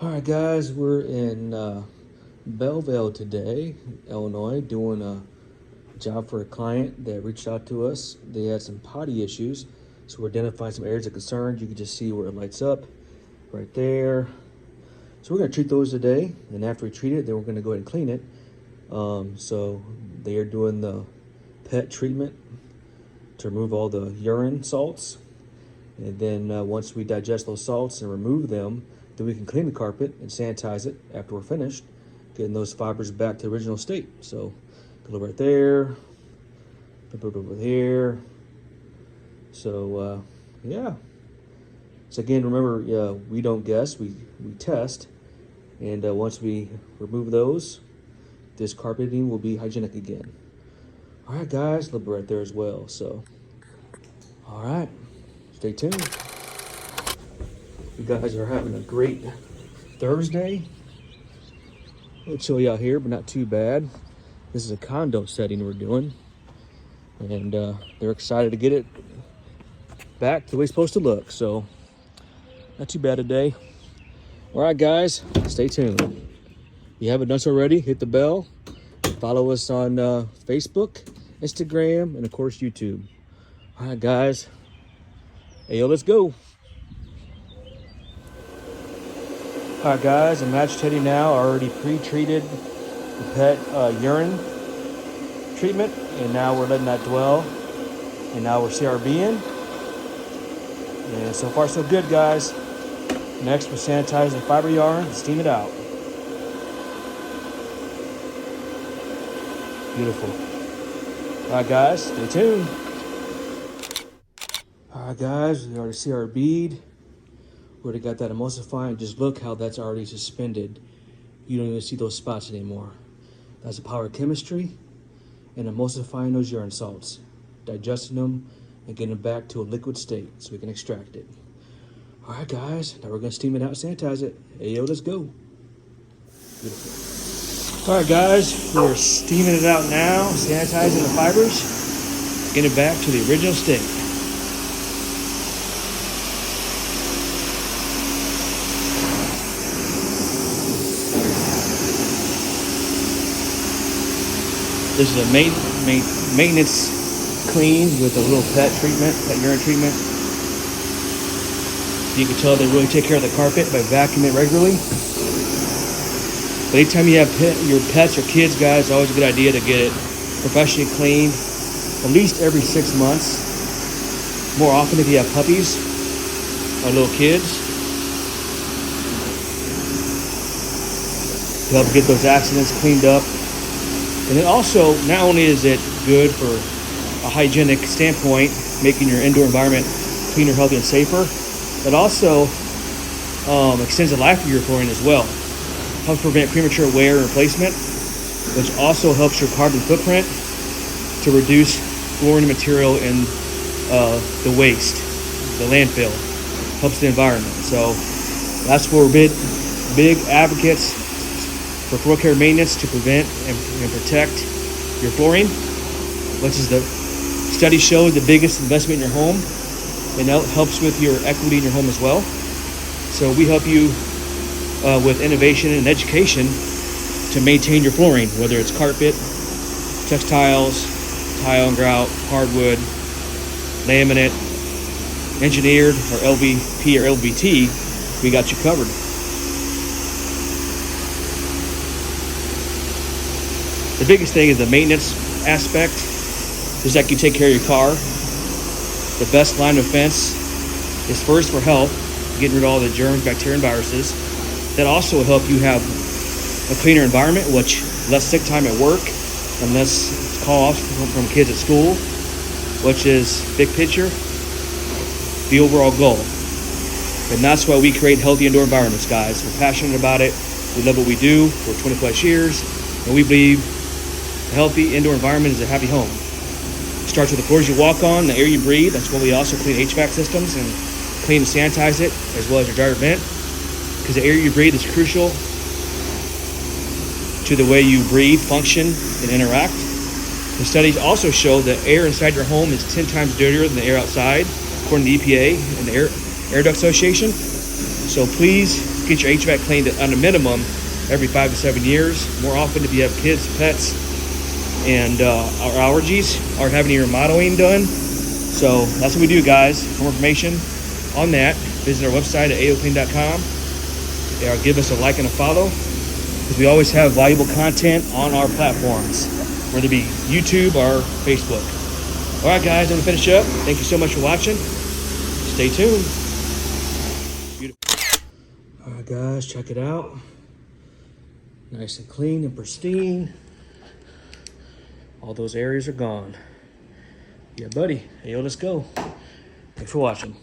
All right, guys, we're in Belleville today, Illinois, doing a job for a client that reached out to us. They had some potty issues, so we're identifying some areas of concern. You can just see where it lights up right there. So we're going to treat those today, and after we treat it, then we're going to go ahead and clean it. So they are doing the PET treatment to remove all the urine salts, and then once we digest those salts and remove them, then we can clean the carpet and sanitize it after we're finished, getting those fibers back to the original state. So, go right there, put it over here. So, yeah. So again, remember, we don't guess, we test. And once we remove those, this carpeting will be hygienic again. All right, guys, look right there as well. So, all right, stay tuned. You guys are having a great Thursday. A little chilly out here, but not too bad. This is a condo setting we're doing, and they're excited to get it back to the way it's supposed to look. So, not too bad today. All right, guys, stay tuned. If you haven't done so already, hit the bell. Follow us on Facebook, Instagram, and of course, YouTube. All right, guys. Hey, yo, let's go. All right, guys, I'm agitating now. I already pre-treated the PET urine treatment, and now we're letting that dwell. And now we're CRBing. And so far, so good, guys. Next, we're sanitizing the fiber yarn and steam it out. Beautiful. All right, guys, stay tuned. All right, guys, we already CRB'd. We already got that emulsifying. Just look how that's already suspended. You don't even see those spots anymore. That's the power of chemistry and emulsifying those urine salts, digesting them and getting them back to a liquid state so we can extract it. All right, guys, now we're gonna steam it out and sanitize it. Hey, yo, let's go. Beautiful. All right, guys, we're steaming it out now, sanitizing the fibers, getting it back to the original state. This is a maintenance clean with a little PET treatment, PET urine treatment. You can tell they really take care of the carpet by vacuuming it regularly. But anytime you have your pets or kids, guys, it's always a good idea to get it professionally cleaned at least every 6 months. More often if you have puppies or little kids. To help get those accidents cleaned up. And then also, not only is it good for a hygienic standpoint, making your indoor environment cleaner, healthier, and safer, it also extends the life of your flooring as well. Helps prevent premature wear and replacement, which also helps your carbon footprint to reduce flooring material in the waste, the landfill. Helps the environment. So that's where we're big advocates for floor care maintenance to prevent and protect your flooring, which is the study shows the biggest investment in your home, and that helps with your equity in your home as well. So we help you with innovation and education to maintain your flooring, whether it's carpet, textiles, tile and grout, hardwood, laminate, engineered, or LVP or LVT, we got you covered. The biggest thing is the maintenance aspect. Just like you take care of your car, the best line of defense is first for health, getting rid of all the germs, bacteria, and viruses. That also will help you have a cleaner environment, which less sick time at work and less calls from kids at school, which is big picture, the overall goal. And that's why we create healthy indoor environments, guys. We're passionate about it. We love what we do for 20 plus years, and we believe a healthy indoor environment is a happy home. It starts with the floors you walk on, the air you breathe. That's why we also clean HVAC systems and clean and sanitize it, as well as your dryer vent, because the air you breathe is crucial to the way you breathe, function, and interact. The studies also show that air inside your home is 10 times dirtier than the air outside, according to the EPA and the Air Duct Association. So please get your HVAC cleaned on a minimum every 5 to 7 years. More often if you have kids, pets, and our allergies, or having your remodeling done. So that's what we do, guys. For more information on that, visit our website at AOCleaning.com. Give us a like and a follow, because we always have valuable content on our platforms, whether it be YouTube or Facebook. All right, guys, I'm gonna finish up. Thank you so much for watching. Stay tuned. Beautiful. All right, guys, check it out. Nice and clean and pristine. All those areas are gone. Yeah, buddy. Hey, yo, let's go. Thanks for watching.